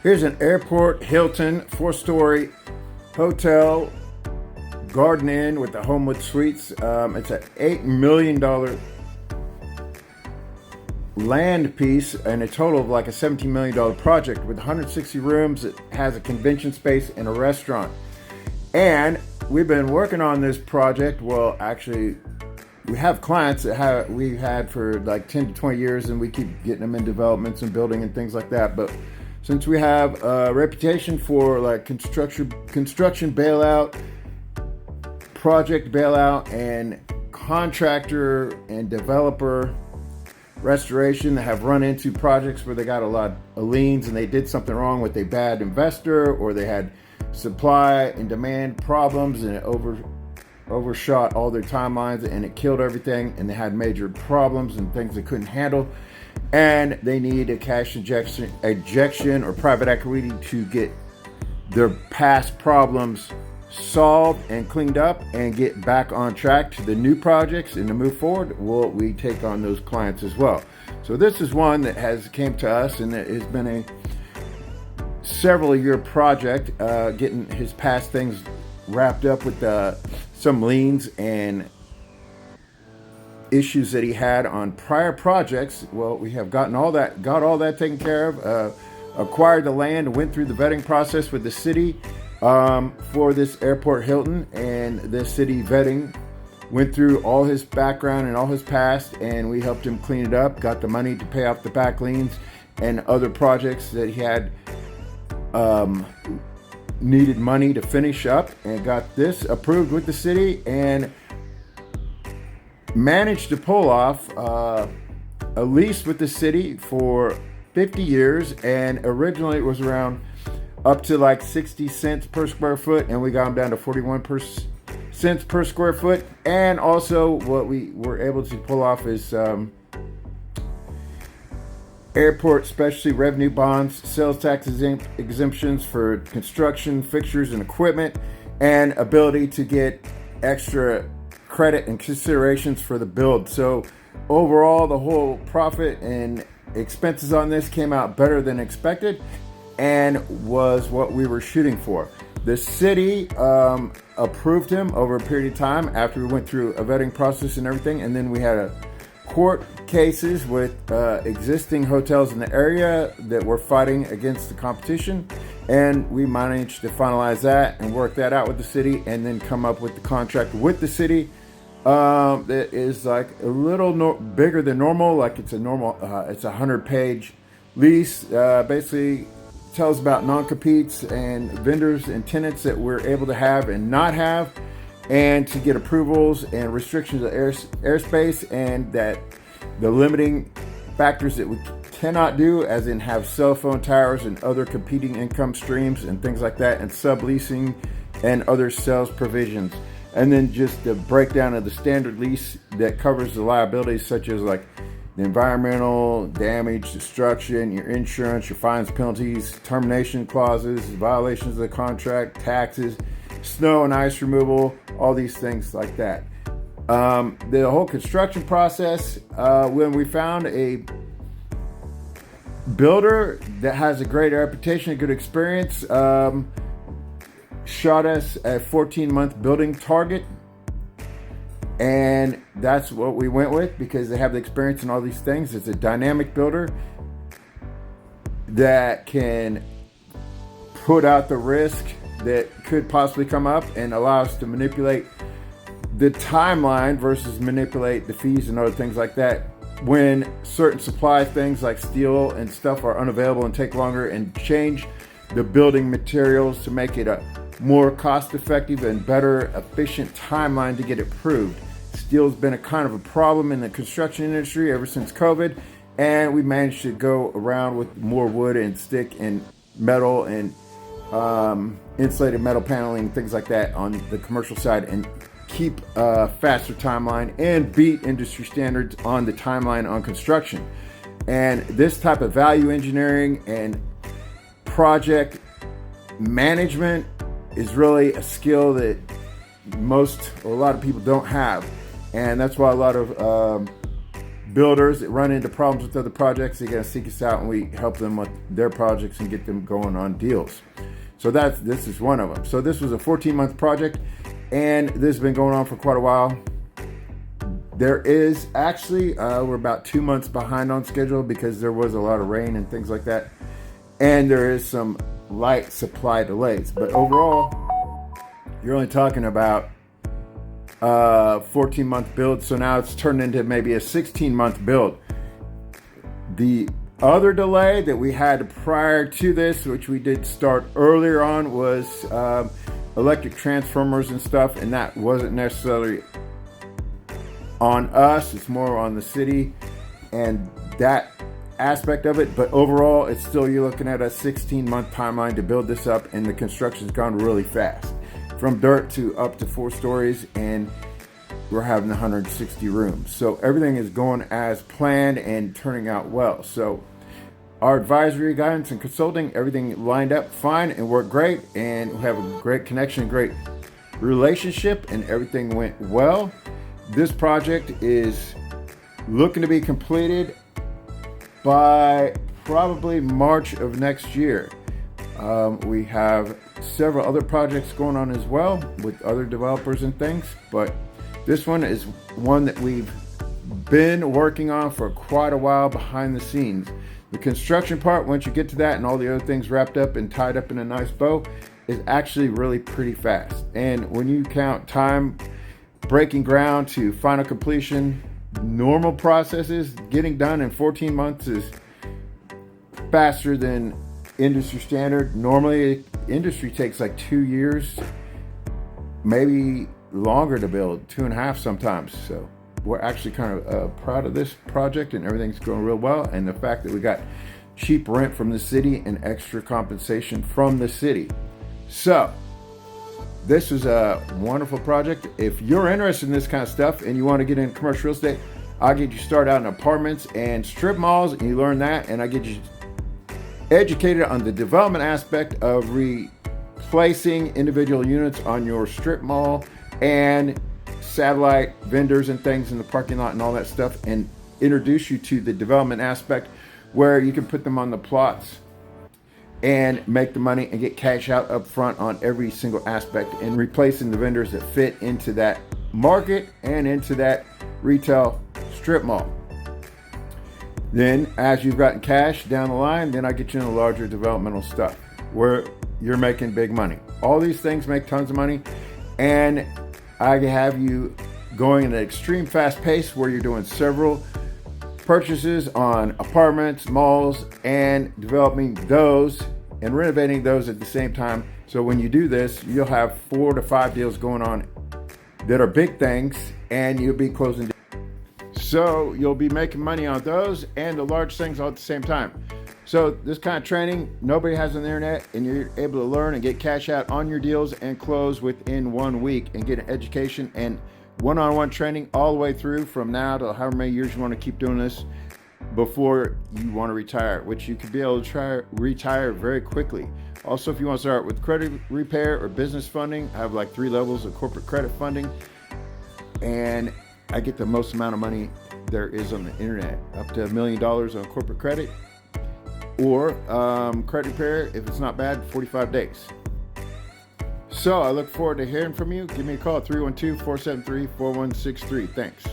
Here's an airport Hilton 4-story hotel garden inn with the Homewood Suites. It's an $8 million land piece and a total of like a $17 million project with 160 rooms. It has a convention space and a restaurant. And we've been working on this project. Well, actually, we have clients that we've had for like 10 to 20 years, and we keep getting them in developments and building and things like that. But since we have a reputation for like construction bailout, project bailout, and contractor and developer restoration that have run into projects where they got a lot of liens and they did something wrong with a bad investor, or they had supply and demand problems and it overshot all their timelines and it killed everything, and they had major problems and things they couldn't handle, and they need a cash ejection or private equity to get their past problems solved and cleaned up and get back on track to the new projects and to move forward. Well, we take on those clients as well. So this is one that has came to us, and it has been a several year project, getting his past things wrapped up with some liens and issues that he had on prior projects. Well, we have got all that taken care of, acquired the land, went through the vetting process with the city for this airport Hilton, and the city vetting went through all his background and all his past, and we helped him clean it up, got the money to pay off the back liens and other projects that he had needed money to finish up, and got this approved with the city and managed to pull off a lease with the city for 50 years. And originally it was around up to like 60 cents per square foot, and we got them down to 41 cents per square foot. And also what we were able to pull off is airport specialty revenue bonds, sales tax exemptions for construction fixtures and equipment, and ability to get extra credit and considerations for the build. So overall, the whole profit and expenses on this came out better than expected and was what we were shooting for. The city approved him over a period of time after we went through a vetting process and everything, and then we had a court cases with existing hotels in the area that were fighting against the competition, and we managed to finalize that and work that out with the city, and then come up with the contract with the city that is like a little bigger than normal. Like it's a 100-page lease. Basically tells about non-competes and vendors and tenants that we're able to have and not have, and to get approvals and restrictions of airspace, and that the limiting factors that we cannot do, as in have cell phone towers and other competing income streams and things like that, and subleasing and other sales provisions. And then just the breakdown of the standard lease that covers the liabilities such as like the environmental damage, destruction, your insurance, your fines, penalties, termination clauses, violations of the contract, taxes, snow and ice removal, all these things like that. The whole construction process, when we found a builder that has a great reputation, a good experience, shot us a 14-month building target, and that's what we went with because they have the experience in all these things. It's a dynamic builder that can put out the risk that could possibly come up and allow us to manipulate the timeline versus manipulate the fees and other things like that when certain supply things like steel and stuff are unavailable and take longer, and change the building materials to make it a more cost-effective and better efficient timeline to get it approved. Steel's been a kind of a problem in the construction industry ever since COVID, and we managed to go around with more wood and stick and metal and insulated metal paneling, things like that on the commercial side, and keep a faster timeline and beat industry standards on the timeline on construction. And this type of value engineering and project management is really a skill that a lot of people don't have. And that's why a lot of builders that run into problems with other projects, they got to seek us out, and we help them with their projects and get them going on deals. So this is one of them. So this was a 14-month project, and this has been going on for quite a while. There is actually, we're about 2 months behind on schedule because there was a lot of rain and things like that. And there is some light supply delays. But overall, you're only talking about 14-month build. So now it's turned into maybe a 16-month build. The other delay that we had prior to this, which we did start earlier on, was electric transformers and stuff. And that wasn't necessarily on us. It's more on the city and that aspect of it. But overall, it's still, you're looking at a 16-month timeline to build this up, and the construction's gone really fast, from dirt to up to 4 stories, and we're having 160 rooms. So everything is going as planned and turning out well. So our advisory, guidance, and consulting, everything lined up fine and worked great, and we have a great connection, great relationship, and everything went well. This project is looking to be completed by probably March of next year. We have several other projects going on as well with other developers and things, but this one is one that we've been working on for quite a while behind the scenes. The construction part, once you get to that and all the other things wrapped up and tied up in a nice bow, is actually really pretty fast. And when you count time breaking ground to final completion, normal processes getting done in 14 months is faster than industry standard. Normally, industry takes like 2 years, maybe longer to build, 2.5 sometimes. So we're actually kind of proud of this project, and everything's going real well. And the fact that we got cheap rent from the city and extra compensation from the city. So this is a wonderful project. If you're interested in this kind of stuff and you want to get into commercial real estate, I'll get you started out in apartments and strip malls, and you learn that, and I get you educated on the development aspect of replacing individual units on your strip mall and satellite vendors and things in the parking lot and all that stuff, and introduce you to the development aspect where you can put them on the plots and make the money and get cash out up front on every single aspect, and replacing the vendors that fit into that market and into that retail strip mall. Then as you've gotten cash down the line, then I get you into larger developmental stuff where you're making big money. All these things make tons of money, and I have you going at an extreme fast pace where you're doing several purchases on apartments, malls, and developing those and renovating those at the same time. So when you do this, you'll have 4 to 5 deals going on that are big things, and you'll be closing. So you'll be making money on those and the large things all at the same time. So this kind of training, nobody has on the internet, and you're able to learn and get cash out on your deals and close within 1 week, and get an education and one-on-one training all the way through from now to however many years you want to keep doing this before you want to retire, which you could be able to retire very quickly. Also, if you want to start with credit repair or business funding, I have like 3 levels of corporate credit funding, and I get the most amount of money there is on the internet, up to $1 million on corporate credit, or credit repair, if it's not bad, 45 days. So I look forward to hearing from you. Give me a call at 312-473-4163. Thanks.